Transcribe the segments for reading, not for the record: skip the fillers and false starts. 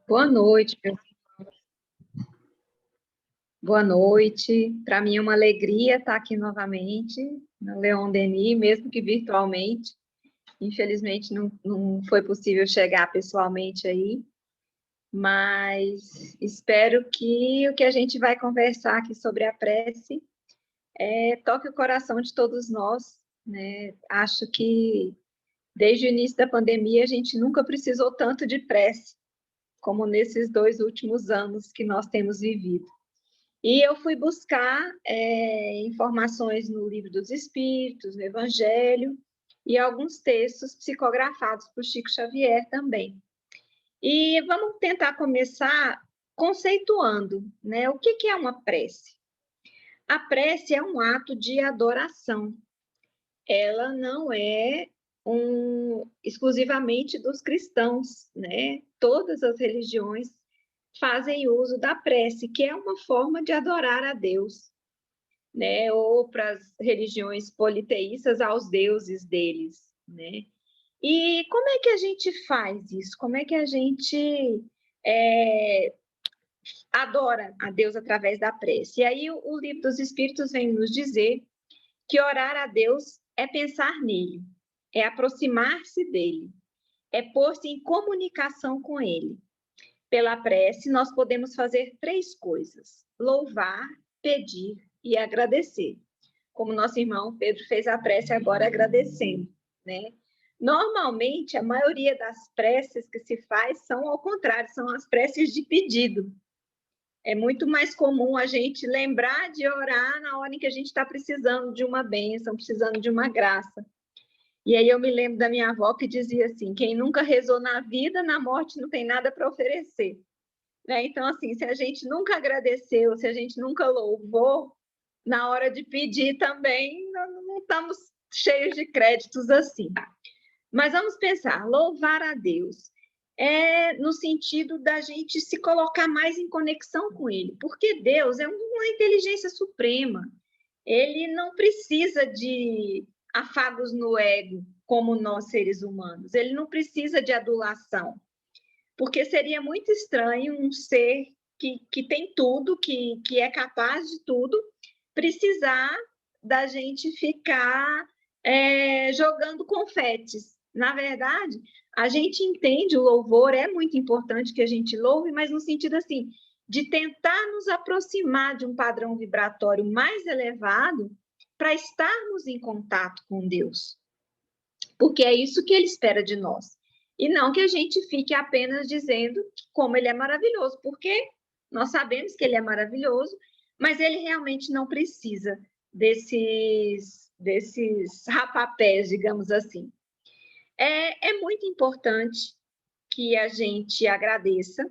Boa noite, boa noite. Para mim é uma alegria estar aqui novamente na Leon Denis, mesmo que virtualmente. Infelizmente não foi possível chegar pessoalmente aí, mas espero que o que a gente vai conversar aqui sobre a prece toque o coração de todos nós, né? Acho que desde o início da pandemia a gente nunca precisou tanto de prece como nesses 2 últimos anos que nós temos vivido. E eu fui buscar informações no Livro dos Espíritos, no Evangelho, e alguns textos psicografados por Chico Xavier também. E vamos tentar começar conceituando, né? O que é uma prece? A prece é um ato de adoração. Ela não é exclusivamente dos cristãos, né? Todas as religiões fazem uso da prece, que é uma forma de adorar a Deus, né? Ou para as religiões politeístas, aos deuses deles, né? E como é que a gente faz isso? Como é que a gente adora a Deus através da prece? E aí o Livro dos Espíritos vem nos dizer que orar a Deus é pensar nele, é aproximar-se dele, é pôr-se em comunicação com ele. Pela prece, nós podemos fazer 3 coisas: louvar, pedir e agradecer. Como nosso irmão Pedro fez a prece agora agradecendo, né? Normalmente, a maioria das preces que se faz são ao contrário, são as preces de pedido. É muito mais comum a gente lembrar de orar na hora em que a gente está precisando de uma bênção, precisando de uma graça. E aí eu me lembro da minha avó que dizia assim: quem nunca rezou na vida, na morte não tem nada para oferecer. Né? Então, assim, se a gente nunca agradeceu, se a gente nunca louvou, na hora de pedir também não estamos cheios de créditos assim. Mas vamos pensar, louvar a Deus é no sentido da gente se colocar mais em conexão com Ele, porque Deus é uma inteligência suprema. Ele não precisa de afagos no ego, como nós seres humanos. Ele não precisa de adulação, porque seria muito estranho um ser que tem tudo, que é capaz de tudo, precisar da gente ficar jogando confetes. Na verdade, a gente entende o louvor, é muito importante que a gente louve, mas no sentido assim, de tentar nos aproximar de um padrão vibratório mais elevado para estarmos em contato com Deus. Porque é isso que ele espera de nós. E não que a gente fique apenas dizendo como ele é maravilhoso, porque nós sabemos que ele é maravilhoso, mas ele realmente não precisa desses rapapés, digamos assim. É muito importante que a gente agradeça,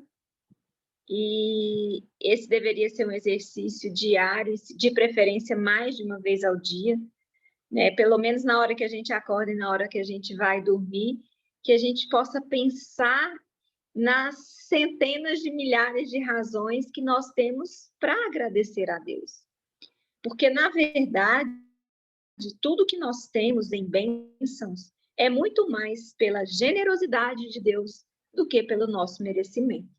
e esse deveria ser um exercício diário, de preferência mais de uma vez ao dia, né? Pelo menos na hora que a gente acorda e na hora que a gente vai dormir, que a gente possa pensar nas centenas de milhares de razões que nós temos para agradecer a Deus. Porque, na verdade, tudo que nós temos em bênçãos é muito mais pela generosidade de Deus do que pelo nosso merecimento.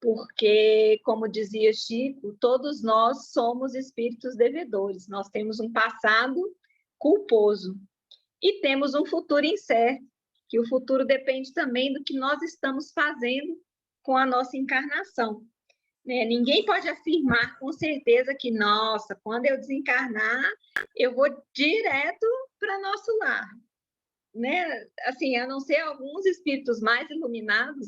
Porque, como dizia Chico, todos nós somos espíritos devedores. Nós temos um passado culposo e temos um futuro incerto, que o futuro depende também do que nós estamos fazendo com a nossa encarnação. Né? Ninguém pode afirmar com certeza que, nossa, quando eu desencarnar, eu vou direto para nosso lar. Né? Assim, a não ser alguns espíritos mais iluminados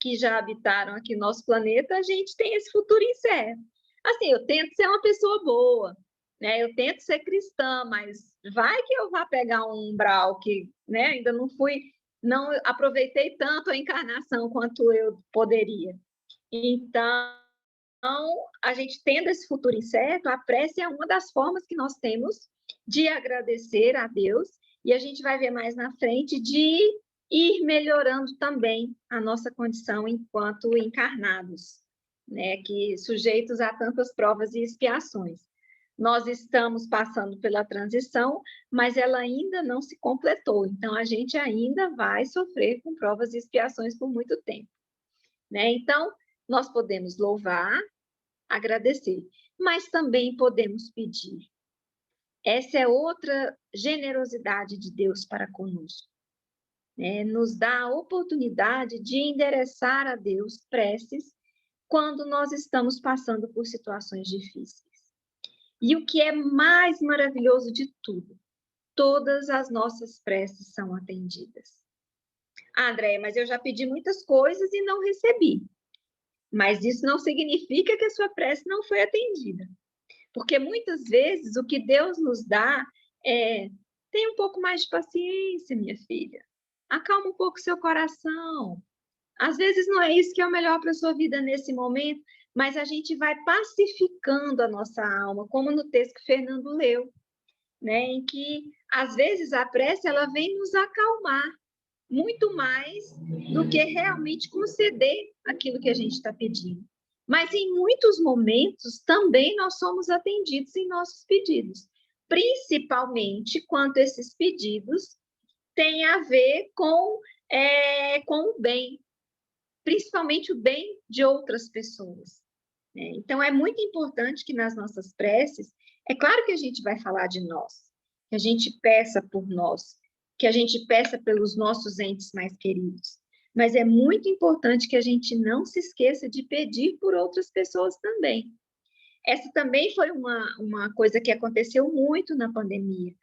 que já habitaram aqui nosso planeta, a gente tem esse futuro incerto. Assim, eu tento ser uma pessoa boa, né? Eu tento ser cristã, mas vai que eu vá pegar um umbral que, né, ainda não aproveitei tanto a encarnação quanto eu poderia. Então, a gente tendo esse futuro incerto, a prece é uma das formas que nós temos de agradecer a Deus, e a gente vai ver mais na frente de ir melhorando também a nossa condição enquanto encarnados, né, que sujeitos a tantas provas e expiações. Nós estamos passando pela transição, mas ela ainda não se completou, então a gente ainda vai sofrer com provas e expiações por muito tempo. né? Então, nós podemos louvar, agradecer, mas também podemos pedir. Essa é outra generosidade de Deus para conosco, né? Nos dá a oportunidade de endereçar a Deus preces quando nós estamos passando por situações difíceis. E o que é mais maravilhoso de tudo, todas as nossas preces são atendidas. Ah, Andréia, mas eu já pedi muitas coisas e não recebi. Mas isso não significa que a sua prece não foi atendida. Porque muitas vezes o que Deus nos dá é: tenha um pouco mais de paciência, minha filha. Acalma um pouco seu coração. Às vezes não é isso que é o melhor para a sua vida nesse momento, mas a gente vai pacificando a nossa alma, como no texto que Fernando leu, né? Em que, às vezes, a prece ela vem nos acalmar muito mais do que realmente conceder aquilo que a gente está pedindo. Mas, em muitos momentos, também nós somos atendidos em nossos pedidos, principalmente quando esses pedidos têm a ver com o bem, principalmente o bem de outras pessoas, né? Então, é muito importante que nas nossas preces, é claro que a gente vai falar de nós, que a gente peça por nós, que a gente peça pelos nossos entes mais queridos, mas é muito importante que a gente não se esqueça de pedir por outras pessoas também. Essa também foi uma coisa que aconteceu muito na pandemia.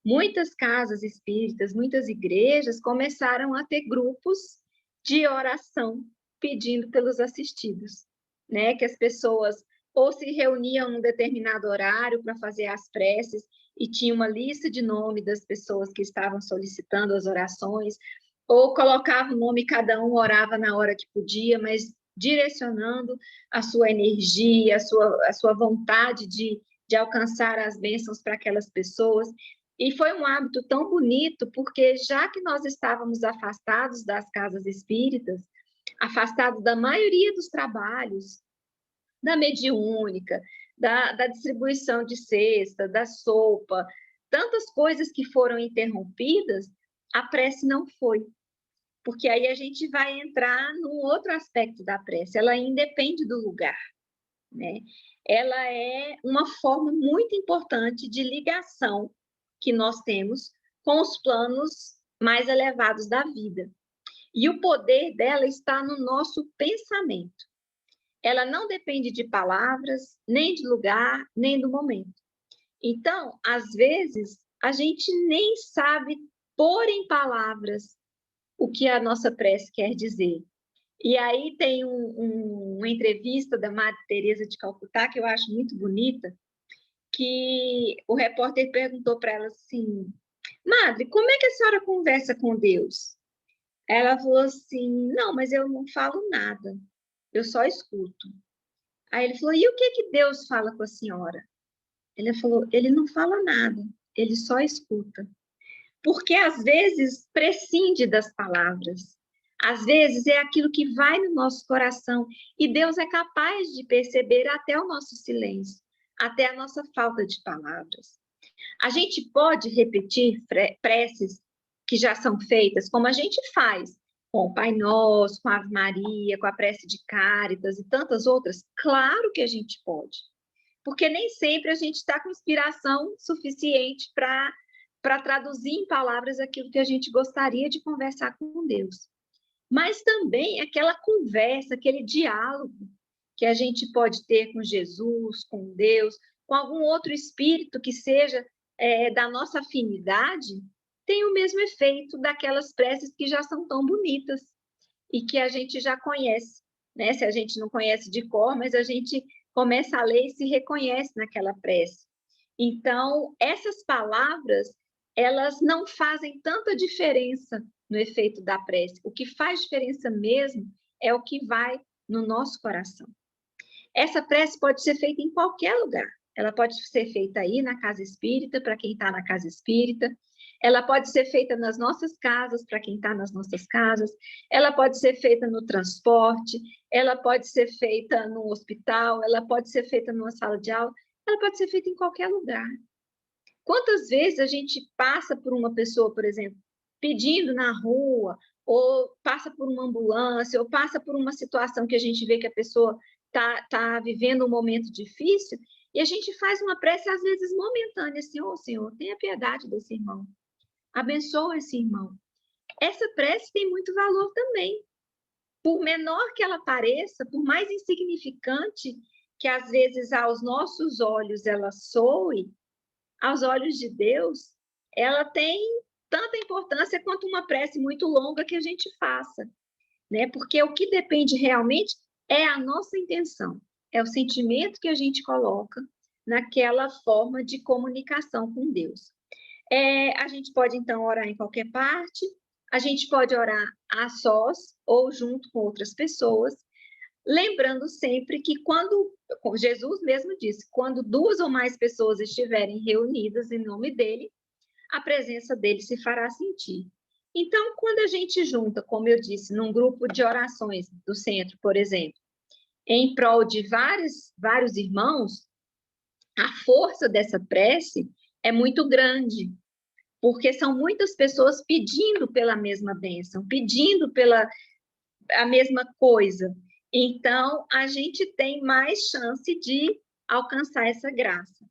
Muitas casas espíritas, muitas igrejas começaram a ter grupos de oração pedindo pelos assistidos, né? Que as pessoas ou se reuniam num determinado horário para fazer as preces e tinha uma lista de nome das pessoas que estavam solicitando as orações, ou colocava o nome, cada um orava na hora que podia, mas direcionando a sua energia, a sua vontade de alcançar as bênçãos para aquelas pessoas. E foi um hábito tão bonito, porque já que nós estávamos afastados das casas espíritas, afastados da maioria dos trabalhos, da mediúnica, da distribuição de cesta, da sopa, tantas coisas que foram interrompidas, a prece não foi. Porque aí a gente vai entrar num outro aspecto da prece, ela independe do lugar, né? Ela é uma forma muito importante de ligação que nós temos com os planos mais elevados da vida. E o poder dela está no nosso pensamento. Ela não depende de palavras, nem de lugar, nem do momento. Então, às vezes, a gente nem sabe pôr em palavras o que a nossa prece quer dizer. E aí tem uma entrevista da Madre Teresa de Calcutá, que eu acho muito bonita, que o repórter perguntou para ela assim: Madre, como é que a senhora conversa com Deus? Ela falou assim: não, mas eu não falo nada, eu só escuto. Aí ele falou: e o que Deus fala com a senhora? Ele falou: ele não fala nada, ele só escuta. Porque às vezes prescinde das palavras, às vezes é aquilo que vai no nosso coração, e Deus é capaz de perceber até o nosso silêncio, até a nossa falta de palavras. A gente pode repetir preces que já são feitas, como a gente faz com o Pai Nosso, com a Ave Maria, com a prece de Cáritas e tantas outras? Claro que a gente pode, porque nem sempre a gente está com inspiração suficiente para traduzir em palavras aquilo que a gente gostaria de conversar com Deus. Mas também aquela conversa, aquele diálogo que a gente pode ter com Jesus, com Deus, com algum outro espírito que seja da nossa afinidade, tem o mesmo efeito daquelas preces que já são tão bonitas e que a gente já conhece, né? Se a gente não conhece de cor, mas a gente começa a ler e se reconhece naquela prece. Então, essas palavras, elas não fazem tanta diferença no efeito da prece. O que faz diferença mesmo é o que vai no nosso coração. Essa prece pode ser feita em qualquer lugar. Ela pode ser feita aí na casa espírita, para quem está na casa espírita. Ela pode ser feita nas nossas casas, para quem está nas nossas casas. Ela pode ser feita no transporte. Ela pode ser feita no hospital. Ela pode ser feita numa sala de aula. Ela pode ser feita em qualquer lugar. Quantas vezes a gente passa por uma pessoa, por exemplo, pedindo na rua, ou passa por uma ambulância, ou passa por uma situação que a gente vê que a pessoa tá vivendo um momento difícil, e a gente faz uma prece, às vezes, momentânea, assim, ô Senhor, tenha piedade desse irmão, abençoa esse irmão. Essa prece tem muito valor também. Por menor que ela pareça, por mais insignificante que, às vezes, aos nossos olhos ela soe, aos olhos de Deus, ela tem tanta importância quanto uma prece muito longa que a gente faça, né? Porque o que depende realmente é a nossa intenção, é o sentimento que a gente coloca naquela forma de comunicação com Deus. A gente pode, então, orar em qualquer parte, a gente pode orar a sós ou junto com outras pessoas, lembrando sempre que quando, Jesus mesmo disse, quando 2 ou mais pessoas estiverem reunidas em nome dele, a presença dele se fará sentir. Então, quando a gente junta, como eu disse, num grupo de orações do centro, por exemplo, em prol de vários irmãos, a força dessa prece é muito grande, porque são muitas pessoas pedindo pela mesma bênção, pedindo pela a mesma coisa. Então, a gente tem mais chance de alcançar essa graça.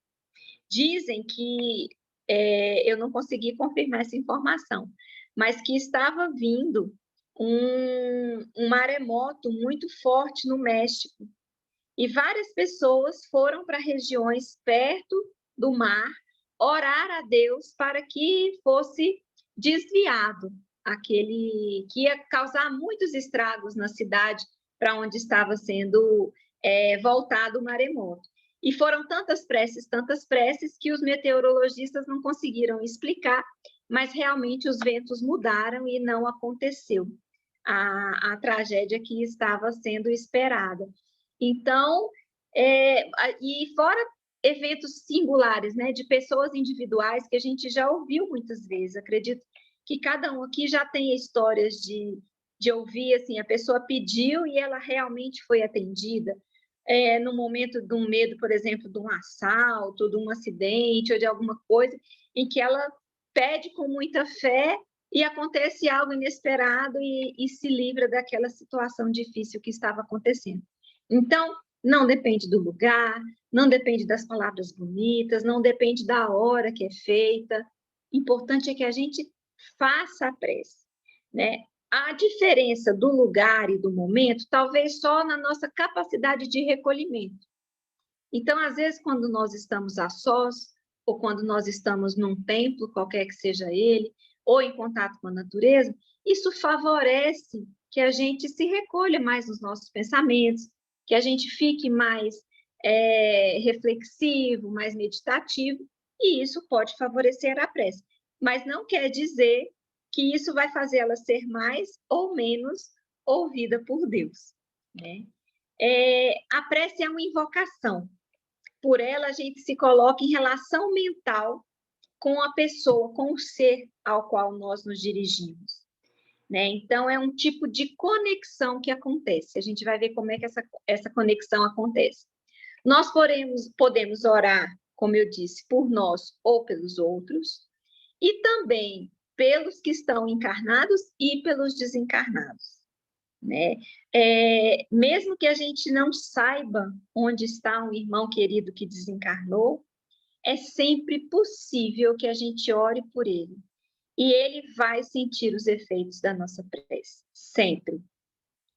Dizem que, eu não consegui confirmar essa informação, mas que estava vindo um maremoto muito forte no México, e várias pessoas foram para regiões perto do mar orar a Deus para que fosse desviado aquele que ia causar muitos estragos na cidade para onde estava sendo voltado o maremoto. E foram tantas preces, que os meteorologistas não conseguiram explicar, mas realmente os ventos mudaram e não aconteceu a tragédia que estava sendo esperada. Então, e fora eventos singulares, né, de pessoas individuais que a gente já ouviu muitas vezes, acredito que cada um aqui já tem histórias de ouvir, assim, a pessoa pediu e ela realmente foi atendida, no momento de um medo, por exemplo, de um assalto, de um acidente ou de alguma coisa, em que ela pede com muita fé e acontece algo inesperado e se livra daquela situação difícil que estava acontecendo. Então, não depende do lugar, não depende das palavras bonitas, não depende da hora que é feita. Importante é que a gente faça a prece, né? A diferença do lugar e do momento, talvez só na nossa capacidade de recolhimento. Então, às vezes, quando nós estamos a sós, ou quando nós estamos num templo, qualquer que seja ele, ou em contato com a natureza, isso favorece que a gente se recolha mais nos nossos pensamentos, que a gente fique mais reflexivo, mais meditativo, e isso pode favorecer a prece. Mas não quer dizer que isso vai fazer ela ser mais ou menos ouvida por Deus, né? A prece é uma invocação. Por ela, a gente se coloca em relação mental com a pessoa, com o ser ao qual nós nos dirigimos, né? Então, é um tipo de conexão que acontece. A gente vai ver como é que essa conexão acontece. Nós podemos orar, como eu disse, por nós ou pelos outros, e também pelos que estão encarnados e pelos desencarnados, né? Mesmo que a gente não saiba onde está um irmão querido que desencarnou, é sempre possível que a gente ore por ele. E ele vai sentir os efeitos da nossa prece, sempre.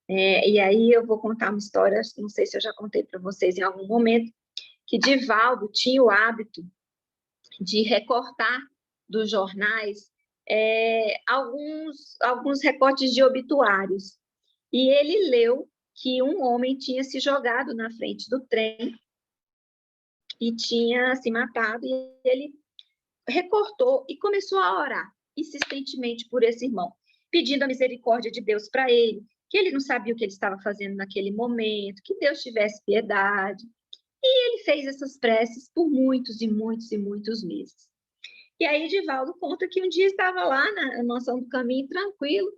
E aí eu vou contar uma história, não sei se eu já contei para vocês em algum momento, que Divaldo tinha o hábito de recortar dos jornais alguns recortes de obituários. E ele leu que um homem tinha se jogado na frente do trem e tinha se matado, e ele recortou e começou a orar insistentemente por esse irmão, pedindo a misericórdia de Deus para ele, que ele não sabia o que ele estava fazendo naquele momento, que Deus tivesse piedade. E ele fez essas preces por muitos e muitos e muitos meses. E aí Divaldo conta que um dia estava lá na mansão do caminho, tranquilo,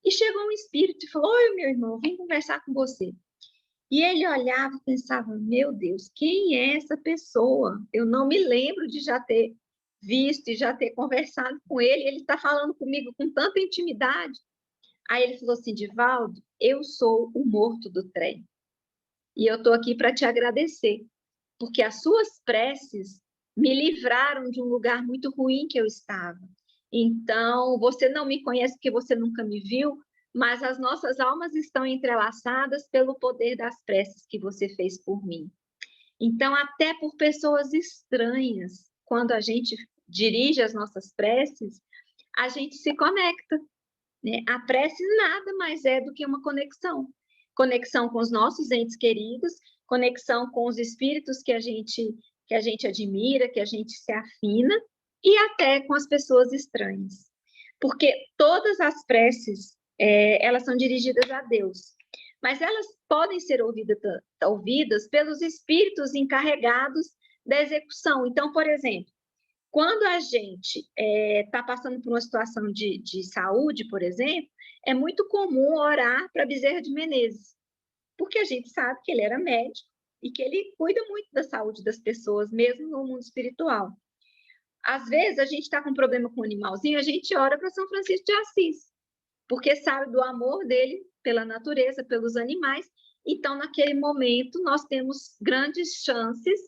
e chegou um espírito e falou: oi, meu irmão, vim conversar com você. E ele olhava e pensava: meu Deus, quem é essa pessoa? Eu não me lembro de já ter visto e já ter conversado com ele. Ele está falando comigo com tanta intimidade. Aí ele falou assim, Divaldo, eu sou o morto do trem. E eu estou aqui para te agradecer, porque as suas preces me livraram de um lugar muito ruim que eu estava. Então, você não me conhece porque você nunca me viu, mas as nossas almas estão entrelaçadas pelo poder das preces que você fez por mim. Então, até por pessoas estranhas, quando a gente dirige as nossas preces, a gente se conecta, né? A prece nada mais é do que uma conexão. Conexão com os nossos entes queridos, conexão com os espíritos que a gente admira, que a gente se afina, e até com as pessoas estranhas. Porque todas as preces, elas são dirigidas a Deus, mas elas podem ser ouvidas pelos espíritos encarregados da execução. Então, por exemplo, quando a gente está passando por uma situação de saúde, por exemplo, é muito comum orar para Bezerra de Menezes, porque a gente sabe que ele era médico e que ele cuida muito da saúde das pessoas, mesmo no mundo espiritual. Às vezes, a gente está com um problema com o animalzinho, a gente ora para São Francisco de Assis, porque sabe do amor dele pela natureza, pelos animais. Então, naquele momento, nós temos grandes chances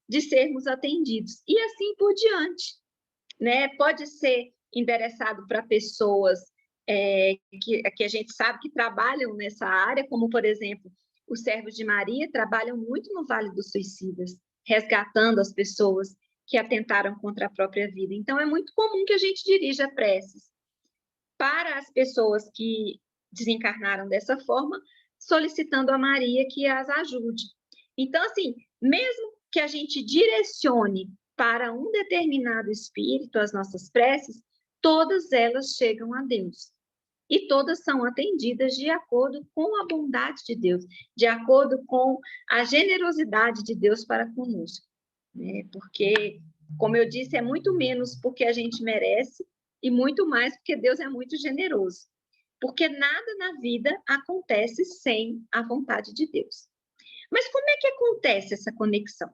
de sermos atendidos. E assim por diante, né? Pode ser endereçado para pessoas que a gente sabe que trabalham nessa área, como, por exemplo, os servos de Maria trabalham muito no Vale dos Suicidas, resgatando as pessoas que atentaram contra a própria vida. Então, é muito comum que a gente dirija preces para as pessoas que desencarnaram dessa forma, solicitando a Maria que as ajude. Então, assim, mesmo que a gente direcione para um determinado espírito as nossas preces, todas elas chegam a Deus. E todas são atendidas de acordo com a bondade de Deus, de acordo com a generosidade de Deus para conosco, né? Porque, como eu disse, é muito menos porque a gente merece e muito mais porque Deus é muito generoso. Porque nada na vida acontece sem a vontade de Deus. Mas como é que acontece essa conexão?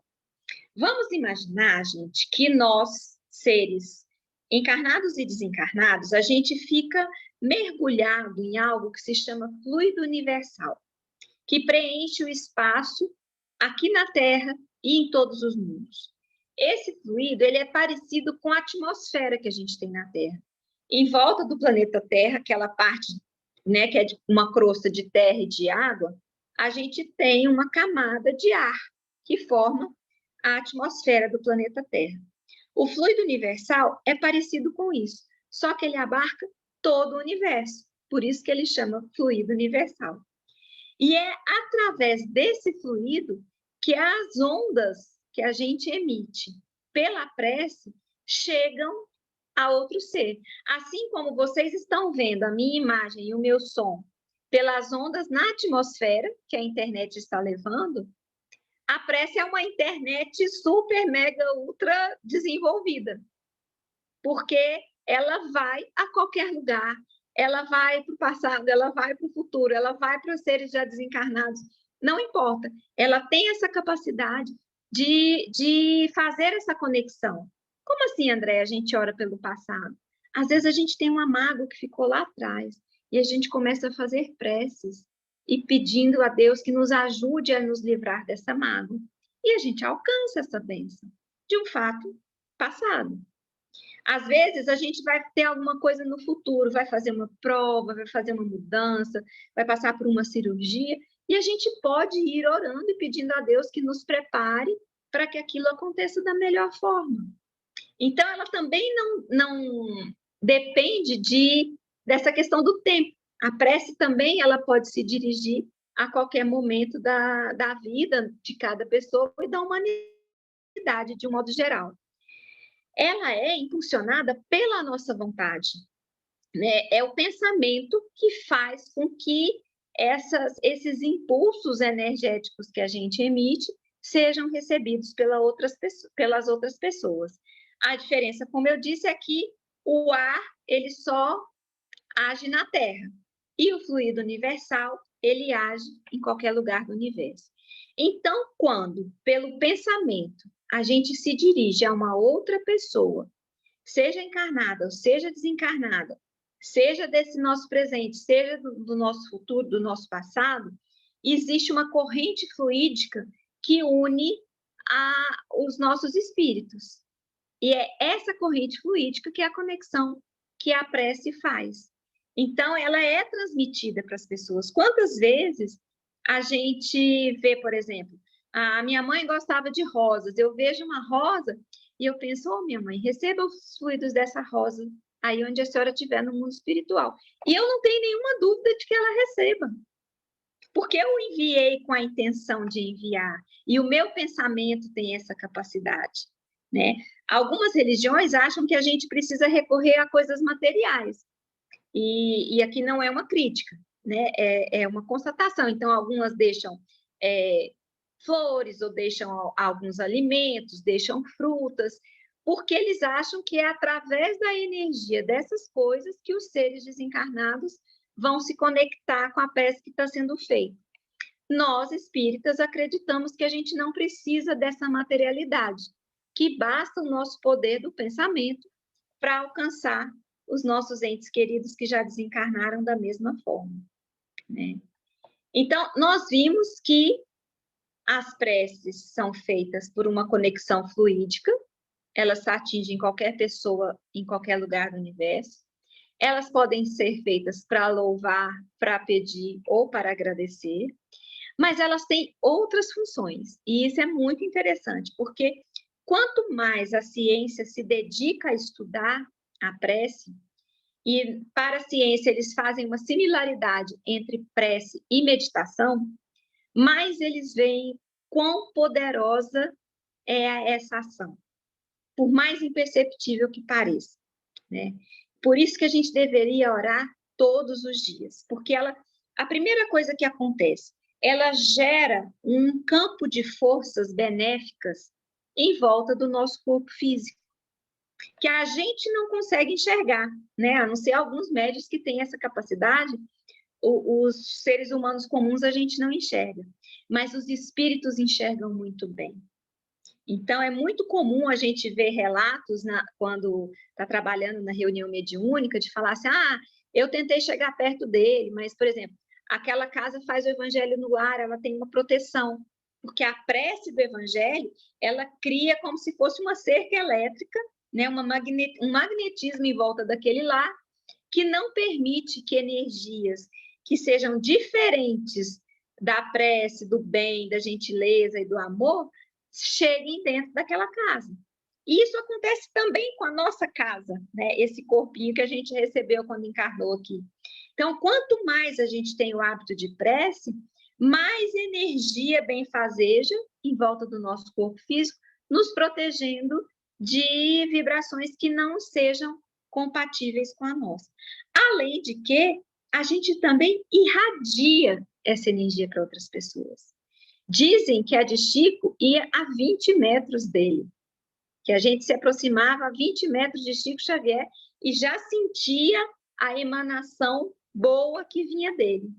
Vamos imaginar, gente, que nós, seres encarnados e desencarnados, a gente fica mergulhado em algo que se chama fluido universal, que preenche o espaço aqui na Terra e em todos os mundos. Esse fluido, ele é parecido com a atmosfera que a gente tem na Terra. Em volta do planeta Terra, aquela parte, né, que é uma crosta de terra e de água, a gente tem uma camada de ar que forma a atmosfera do planeta Terra. O fluido universal é parecido com isso, só que ele abarca todo o universo, por isso que ele chama fluido universal. E é através desse fluido que as ondas que a gente emite pela prece chegam a outro ser. Assim como vocês estão vendo a minha imagem e o meu som pelas ondas na atmosfera que a internet está levando, a prece é uma internet super, mega, ultra desenvolvida, porque ela vai a qualquer lugar, ela vai para o passado, ela vai para o futuro, ela vai para os seres já desencarnados, não importa, ela tem essa capacidade de fazer essa conexão. Como assim, André, a gente ora pelo passado? Às vezes a gente tem uma mágoa que ficou lá atrás e a gente começa a fazer preces e pedindo a Deus que nos ajude a nos livrar dessa mágoa. E a gente alcança essa bênção de um fato passado. Às vezes, a gente vai ter alguma coisa no futuro, vai fazer uma prova, vai fazer uma mudança, vai passar por uma cirurgia, e a gente pode ir orando e pedindo a Deus que nos prepare para que aquilo aconteça da melhor forma. Então, ela também não depende dessa questão do tempo. A prece também ela pode se dirigir a qualquer momento da vida de cada pessoa e da humanidade, de um modo geral. Ela é impulsionada pela nossa vontade, né? É o pensamento que faz com que esses impulsos energéticos que a gente emite sejam recebidos pelas outras pessoas. A diferença, como eu disse, é que o ar ele só age na Terra e o fluido universal ele age em qualquer lugar do universo. Então, quando pelo pensamento a gente se dirige a uma outra pessoa, seja encarnada ou seja desencarnada, seja desse nosso presente, seja do nosso futuro, do nosso passado, existe uma corrente fluídica que une os nossos espíritos. E é essa corrente fluídica que é a conexão que a prece faz. Então, ela é transmitida para as pessoas. Quantas vezes a gente vê, por exemplo, a minha mãe gostava de rosas, eu vejo uma rosa e eu penso, oh, minha mãe, receba os fluidos dessa rosa aí onde a senhora estiver no mundo espiritual. E eu não tenho nenhuma dúvida de que ela receba, porque eu enviei com a intenção de enviar, e o meu pensamento tem essa capacidade, né? Algumas religiões acham que a gente precisa recorrer a coisas materiais, e aqui não é uma crítica, né? É uma constatação. Então, algumas deixam flores, ou deixam alguns alimentos, deixam frutas, porque eles acham que é através da energia dessas coisas que os seres desencarnados vão se conectar com a prece que está sendo feita. Nós, espíritas, acreditamos que a gente não precisa dessa materialidade, que basta o nosso poder do pensamento para alcançar os nossos entes queridos que já desencarnaram da mesma forma, né? Então, nós vimos que as preces são feitas por uma conexão fluídica, elas atingem qualquer pessoa em qualquer lugar do universo, elas podem ser feitas para louvar, para pedir ou para agradecer, mas elas têm outras funções, e isso é muito interessante, porque quanto mais a ciência se dedica a estudar a prece, e para a ciência eles fazem uma similaridade entre prece e meditação, mais eles veem quão poderosa é essa ação, por mais imperceptível que pareça, né? Por isso que a gente deveria orar todos os dias, porque a primeira coisa que acontece, ela gera um campo de forças benéficas em volta do nosso corpo físico, que a gente não consegue enxergar, né? A não ser alguns médios que têm essa capacidade, os seres humanos comuns a gente não enxerga, mas os espíritos enxergam muito bem. Então, é muito comum a gente ver relatos, quando está trabalhando na reunião mediúnica, de falar assim, eu tentei chegar perto dele, mas, por exemplo, aquela casa faz o evangelho no ar, ela tem uma proteção, porque a prece do evangelho, ela cria como se fosse uma cerca elétrica, né, um magnetismo em volta daquele lar, que não permite que energias que sejam diferentes da prece, do bem, da gentileza e do amor, cheguem dentro daquela casa. E isso acontece também com a nossa casa, né? Esse corpinho que a gente recebeu quando encarnou aqui. Então, quanto mais a gente tem o hábito de prece, mais energia benfazeja em volta do nosso corpo físico, nos protegendo de vibrações que não sejam compatíveis com a nossa. Além de que a gente também irradia essa energia para outras pessoas. Dizem que a de Chico ia a 20 metros dele, que a gente se aproximava a 20 metros de Chico Xavier e já sentia a emanação boa que vinha dele.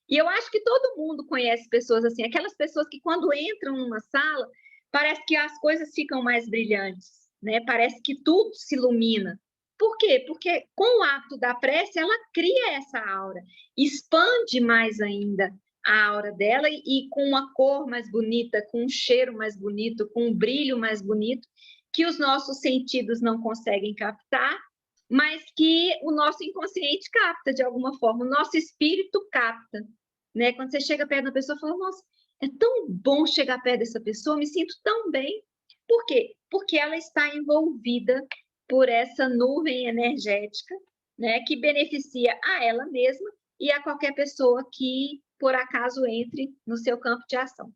E eu acho que todo mundo conhece pessoas assim, aquelas pessoas que quando entram numa sala, parece que as coisas ficam mais brilhantes, né? Parece que tudo se ilumina. Por quê? Porque com o ato da prece, ela cria essa aura, expande mais ainda a aura dela e com uma cor mais bonita, com um cheiro mais bonito, com um brilho mais bonito, que os nossos sentidos não conseguem captar, mas que o nosso inconsciente capta de alguma forma, o nosso espírito capta, né? Quando você chega perto da pessoa, fala, nossa, é tão bom chegar perto dessa pessoa, me sinto tão bem. Por quê? Porque ela está envolvida por essa nuvem energética, né, que beneficia a ela mesma e a qualquer pessoa que, por acaso, entre no seu campo de ação.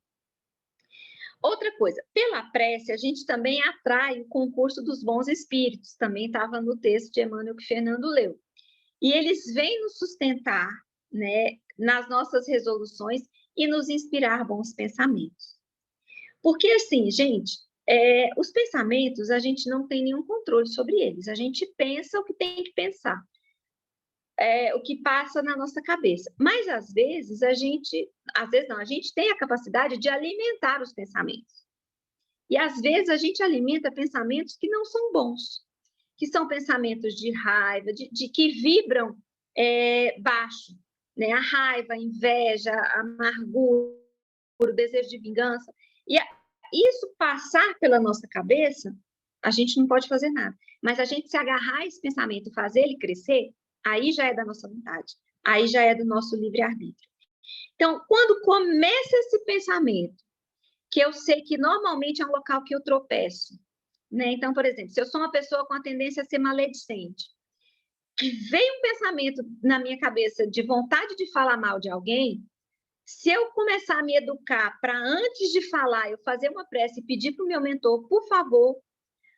Outra coisa, pela prece, a gente também atrai o concurso dos bons espíritos, também estava no texto de Emmanuel que Fernando leu. E eles vêm nos sustentar, né, nas nossas resoluções e nos inspirar bons pensamentos. Porque, assim, gente, os pensamentos, a gente não tem nenhum controle sobre eles. A gente pensa o que tem que pensar, o que passa na nossa cabeça. Mas, às vezes não, a gente tem a capacidade de alimentar os pensamentos. E, às vezes, a gente alimenta pensamentos que não são bons, que são pensamentos de raiva, de que vibram baixo, né? A raiva, a inveja, a amargura, o desejo de vingança. E isso passar pela nossa cabeça, a gente não pode fazer nada. Mas a gente se agarrar a esse pensamento e fazer ele crescer, aí já é da nossa vontade. Aí já é do nosso livre-arbítrio. Então, quando começa esse pensamento, que eu sei que normalmente é um local que eu tropeço, né? Então, por exemplo, se eu sou uma pessoa com a tendência a ser maledicente, que vem um pensamento na minha cabeça de vontade de falar mal de alguém, se eu começar a me educar para antes de falar, eu fazer uma prece e pedir para o meu mentor, por favor,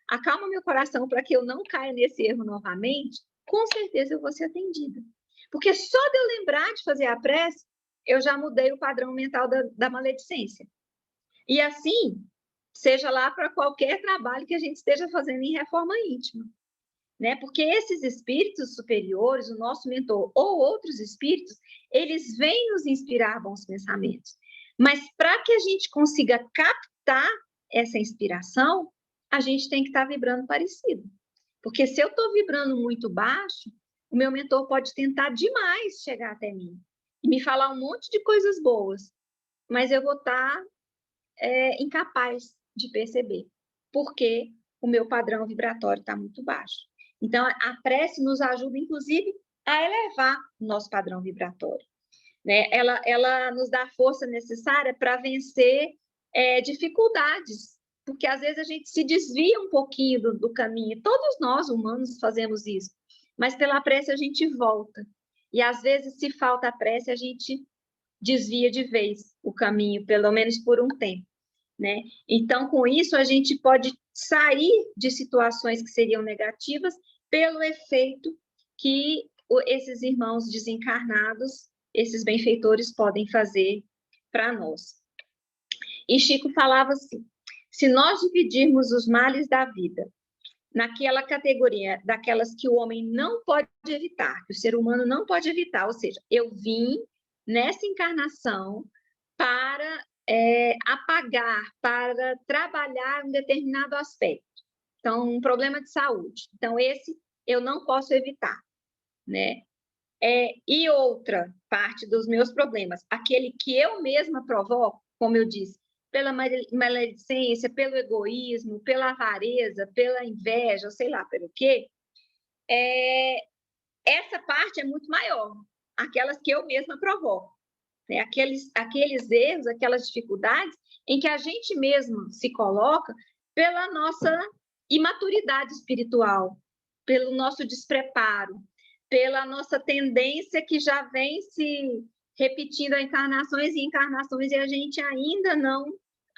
acalma meu coração para que eu não caia nesse erro novamente, com certeza eu vou ser atendida. Porque só de eu lembrar de fazer a prece, eu já mudei o padrão mental da maledicência. E assim, seja lá para qualquer trabalho que a gente esteja fazendo em reforma íntima. Né? Porque esses espíritos superiores, o nosso mentor ou outros espíritos, eles vêm nos inspirar bons pensamentos. Mas para que a gente consiga captar essa inspiração, a gente tem que estar vibrando parecido. Porque se eu estou vibrando muito baixo, o meu mentor pode tentar demais chegar até mim e me falar um monte de coisas boas, mas eu vou estar incapaz de perceber, porque o meu padrão vibratório está muito baixo. Então, a prece nos ajuda, inclusive, a elevar o nosso padrão vibratório. Né? Ela nos dá a força necessária para vencer dificuldades, porque às vezes a gente se desvia um pouquinho do caminho. Todos nós, humanos, fazemos isso, mas pela prece a gente volta. E às vezes, se falta a prece, a gente desvia de vez o caminho, pelo menos por um tempo. Né? Então, com isso, a gente pode sair de situações que seriam negativas pelo efeito que esses irmãos desencarnados, esses benfeitores, podem fazer para nós. E Chico falava assim, se nós dividirmos os males da vida naquela categoria daquelas que o homem não pode evitar, que o ser humano não pode evitar, ou seja, eu vim nessa encarnação para apagar, para trabalhar um determinado aspecto. Então, um problema de saúde. Então, esse eu não posso evitar, né? E outra parte dos meus problemas, aquele que eu mesma provoco, como eu disse, pela maledicência, pelo egoísmo, pela avareza, pela inveja, sei lá pelo quê, essa parte é muito maior, aquelas que eu mesma provoco. Né? Aqueles erros, aquelas dificuldades em que a gente mesmo se coloca pela nossa imaturidade espiritual, pelo nosso despreparo, pela nossa tendência que já vem se repetindo a encarnações e encarnações e a gente ainda não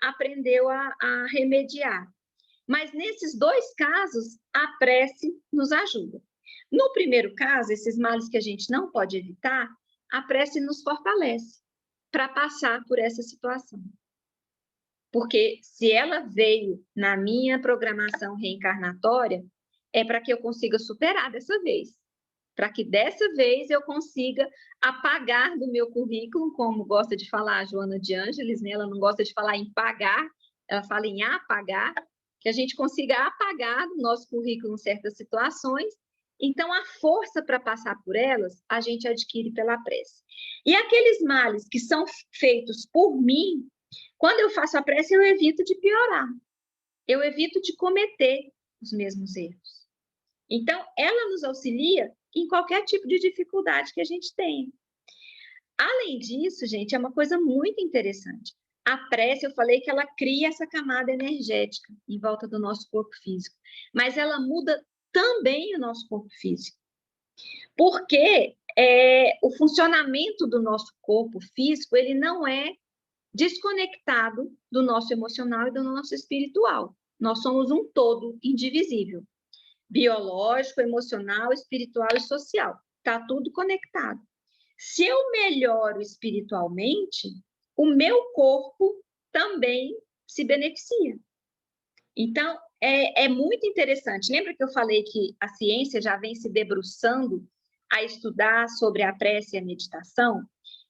aprendeu a remediar. Mas nesses dois casos, a prece nos ajuda. No primeiro caso, esses males que a gente não pode evitar, a prece nos fortalece para passar por essa situação. Porque se ela veio na minha programação reencarnatória, é para que eu consiga superar dessa vez. Para que dessa vez eu consiga apagar do meu currículo, como gosta de falar a Joana de Ângeles, né? Ela não gosta de falar em pagar, ela fala em apagar, que a gente consiga apagar do nosso currículo certas situações. Então, a força para passar por elas, a gente adquire pela prece. E aqueles males que são feitos por mim, quando eu faço a prece, eu evito de piorar. Eu evito de cometer os mesmos erros. Então, ela nos auxilia em qualquer tipo de dificuldade que a gente tenha. Além disso, gente, é uma coisa muito interessante. A prece, eu falei que ela cria essa camada energética em volta do nosso corpo físico, mas ela muda também o nosso corpo físico. Porque o funcionamento do nosso corpo físico, ele não é desconectado do nosso emocional e do nosso espiritual. Nós somos um todo indivisível. Biológico, emocional, espiritual e social. Está tudo conectado. Se eu melhoro espiritualmente, o meu corpo também se beneficia. Então, é muito interessante. Lembra que eu falei que a ciência já vem se debruçando a estudar sobre a prece e a meditação?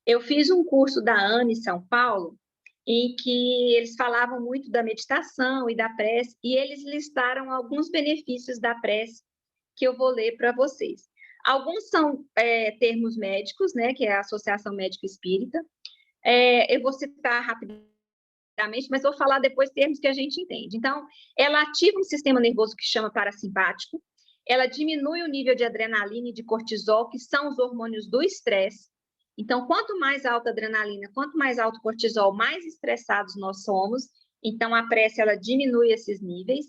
Eu fiz um curso da ANA em São Paulo, em que eles falavam muito da meditação e da prece, e eles listaram alguns benefícios da prece que eu vou ler para vocês. Alguns são termos médicos, né, que é a Associação Médico Espírita. Eu vou citar rapidamente, mas vou falar depois termos que a gente entende. Então, ela ativa um sistema nervoso que chama parasimpático, ela diminui o nível de adrenalina e de cortisol, que são os hormônios do estresse. Então, quanto mais alta a adrenalina, quanto mais alto o cortisol, mais estressados nós somos. Então, a prece, ela diminui esses níveis.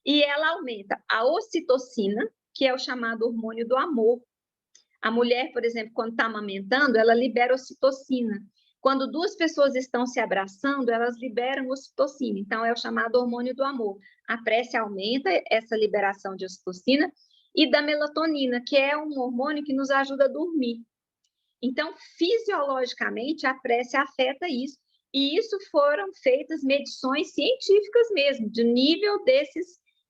E ela aumenta a ocitocina, que é o chamado hormônio do amor. A mulher, por exemplo, quando está amamentando, ela libera ocitocina. Quando duas pessoas estão se abraçando, elas liberam ocitocina. Então, é o chamado hormônio do amor. A prece aumenta essa liberação de ocitocina e da melatonina, que é um hormônio que nos ajuda a dormir. Então, fisiologicamente, a prece afeta isso. E isso foram feitas medições científicas mesmo, de nível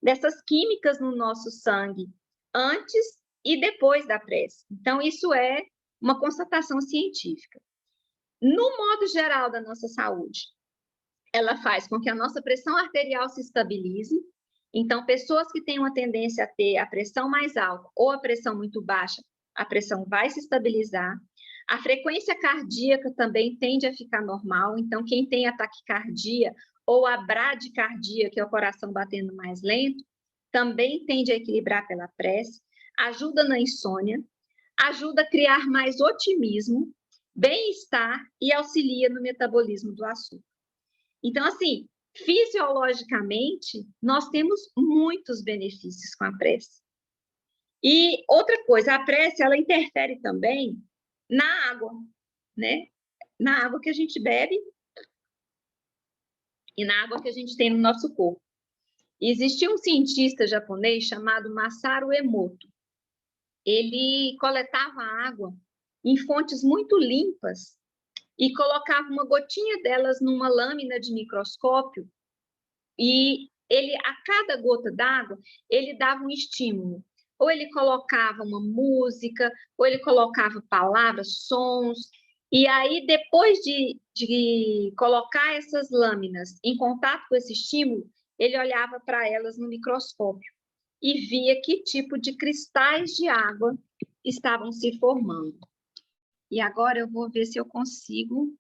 dessas químicas no nosso sangue, antes e depois da prece. Então, isso é uma constatação científica. No modo geral da nossa saúde, ela faz com que a nossa pressão arterial se estabilize. Então, pessoas que têm uma tendência a ter a pressão mais alta ou a pressão muito baixa, a pressão vai se estabilizar. A frequência cardíaca também tende a ficar normal. Então, quem tem a taquicardia ou a bradicardia, que é o coração batendo mais lento, também tende a equilibrar pela prece. Ajuda na insônia, ajuda a criar mais otimismo, bem-estar e auxilia no metabolismo do açúcar. Então, assim, fisiologicamente, nós temos muitos benefícios com a prece. E outra coisa, a prece, ela interfere também na água, né? Na água que a gente bebe e na água que a gente tem no nosso corpo. Existia um cientista japonês chamado Masaru Emoto. Ele coletava água em fontes muito limpas e colocava uma gotinha delas numa lâmina de microscópio e ele, a cada gota d'água, ele dava um estímulo. Ou ele colocava uma música, ou ele colocava palavras, sons. E aí, depois de colocar essas lâminas em contato com esse estímulo, ele olhava para elas no microscópio e via que tipo de cristais de água estavam se formando. E agora eu vou ver se eu consigo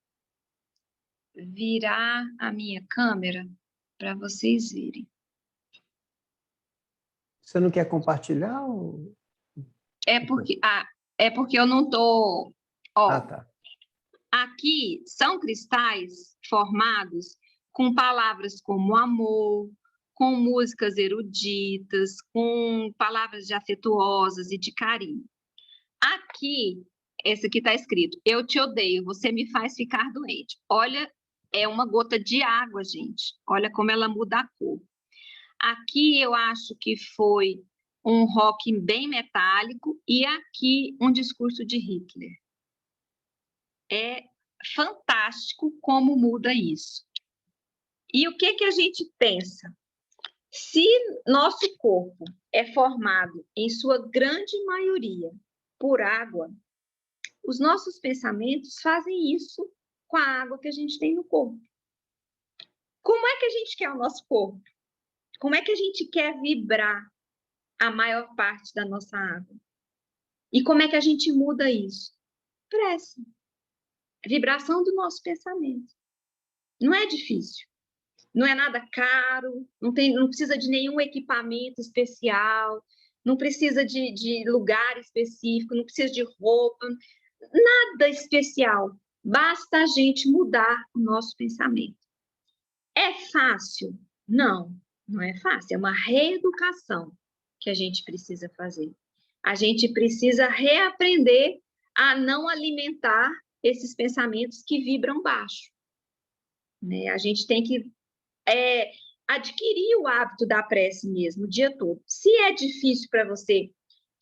virar a minha câmera para vocês verem. Você não quer compartilhar? Ou... É porque eu não estou... Tá. Aqui são cristais formados com palavras como amor, com músicas eruditas, com palavras de afetuosas e de carinho. Aqui, esse aqui está escrito: eu te odeio, você me faz ficar doente. Olha, é uma gota de água, gente. Olha como ela muda a cor. Aqui eu acho que foi um rock bem metálico e aqui um discurso de Hitler. É fantástico como muda isso. E o que a gente pensa? Se nosso corpo é formado, em sua grande maioria, por água, os nossos pensamentos fazem isso com a água que a gente tem no corpo. Como é que a gente quer o nosso corpo? Como é que a gente quer vibrar a maior parte da nossa água? E como é que a gente muda isso? Prece. Vibração do nosso pensamento. Não é difícil. Não é nada caro, não precisa de nenhum equipamento especial, não precisa de lugar específico, não precisa de roupa, nada especial. Basta a gente mudar o nosso pensamento. É fácil? Não, não é fácil. É uma reeducação que a gente precisa fazer. A gente precisa reaprender a não alimentar esses pensamentos que vibram baixo. Né? A gente tem que adquirir o hábito da prece mesmo, o dia todo. Se é difícil para você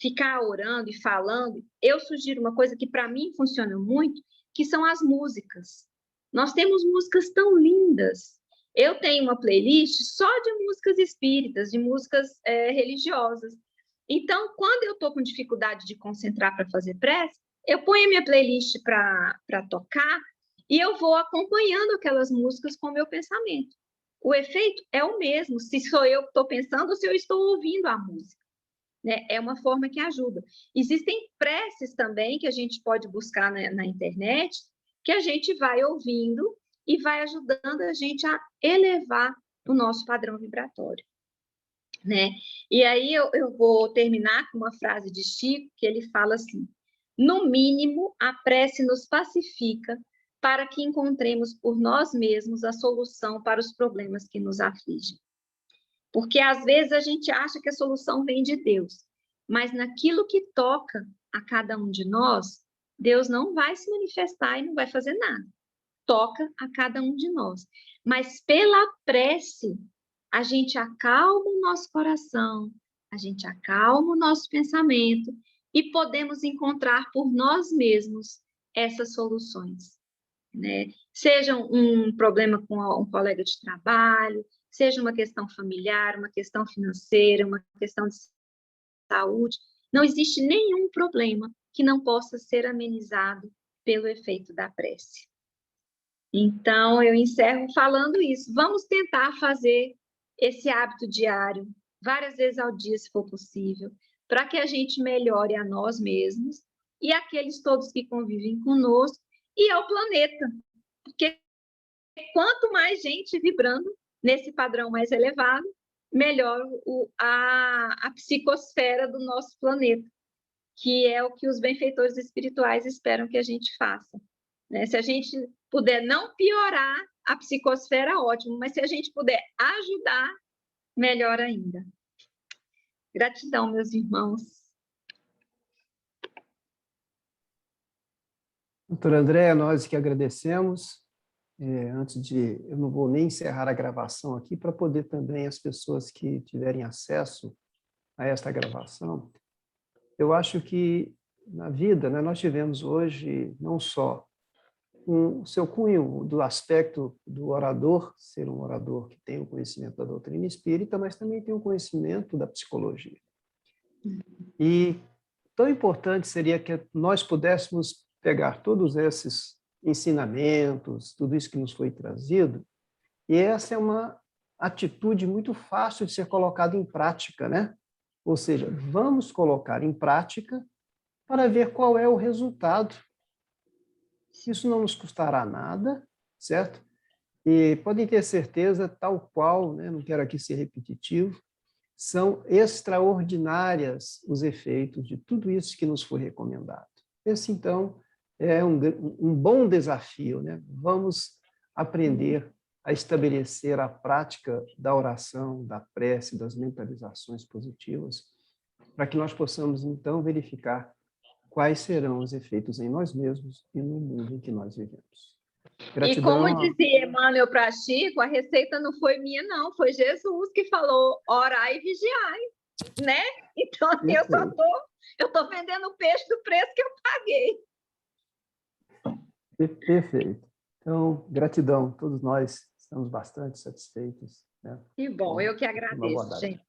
ficar orando e falando, eu sugiro uma coisa que para mim funciona muito, que são as músicas. Nós temos músicas tão lindas. Eu tenho uma playlist só de músicas espíritas, de músicas religiosas. Então, quando eu estou com dificuldade de concentrar para fazer prece, eu ponho a minha playlist para tocar e eu vou acompanhando aquelas músicas com o meu pensamento. O efeito é o mesmo, se sou eu que estou pensando ou se eu estou ouvindo a música. né? É uma forma que ajuda. Existem preces também que a gente pode buscar na internet, que a gente vai ouvindo e vai ajudando a gente a elevar o nosso padrão vibratório, né? E aí eu vou terminar com uma frase de Chico, que ele fala assim: no mínimo, a prece nos pacifica para que encontremos por nós mesmos a solução para os problemas que nos afligem. Porque às vezes a gente acha que a solução vem de Deus, mas naquilo que toca a cada um de nós, Deus não vai se manifestar e não vai fazer nada. Toca a cada um de nós. Mas pela prece, a gente acalma o nosso coração, a gente acalma o nosso pensamento e podemos encontrar por nós mesmos essas soluções, né? Seja um problema com um colega de trabalho, seja uma questão familiar, uma questão financeira, uma questão de saúde, não existe nenhum problema que não possa ser amenizado pelo efeito da prece. Então, eu encerro falando isso. Vamos tentar fazer esse hábito diário, várias vezes ao dia, se for possível, para que a gente melhore a nós mesmos e aqueles todos que convivem conosco e ao planeta. Porque quanto mais gente vibrando nesse padrão mais elevado, melhor a psicosfera do nosso planeta, que é o que os benfeitores espirituais esperam que a gente faça, né? Se a gente puder não piorar a psicosfera, ótimo, mas se a gente puder ajudar, melhor ainda. Gratidão, meus irmãos. Doutora Andréa, nós que agradecemos. Eu não vou nem encerrar a gravação aqui, para poder também as pessoas que tiverem acesso a esta gravação. Eu acho que na vida, né, nós tivemos hoje não só o seu cunho do aspecto do orador, ser um orador que tem o conhecimento da doutrina espírita, mas também tem o conhecimento da psicologia. E tão importante seria que nós pudéssemos pegar todos esses ensinamentos, tudo isso que nos foi trazido, e essa é uma atitude muito fácil de ser colocada em prática, né? Ou seja, vamos colocar em prática para ver qual é o resultado. Isso não nos custará nada, certo? E podem ter certeza, tal qual, né, não quero aqui ser repetitivo, são extraordinárias os efeitos de tudo isso que nos foi recomendado. Esse, então, é um bom desafio, né? Vamos aprender a estabelecer a prática da oração, da prece, das mentalizações positivas, para que nós possamos, então, verificar quais serão os efeitos em nós mesmos e no mundo em que nós vivemos. Gratidão. E como dizia Emmanuel para Chico, a receita não foi minha, não, foi Jesus que falou: orai e vigiai, né? Então, assim, eu tô vendendo o peixe do preço que eu paguei. Perfeito. Então, gratidão. Todos nós estamos bastante satisfeitos, né? Que bom, eu que agradeço, gente.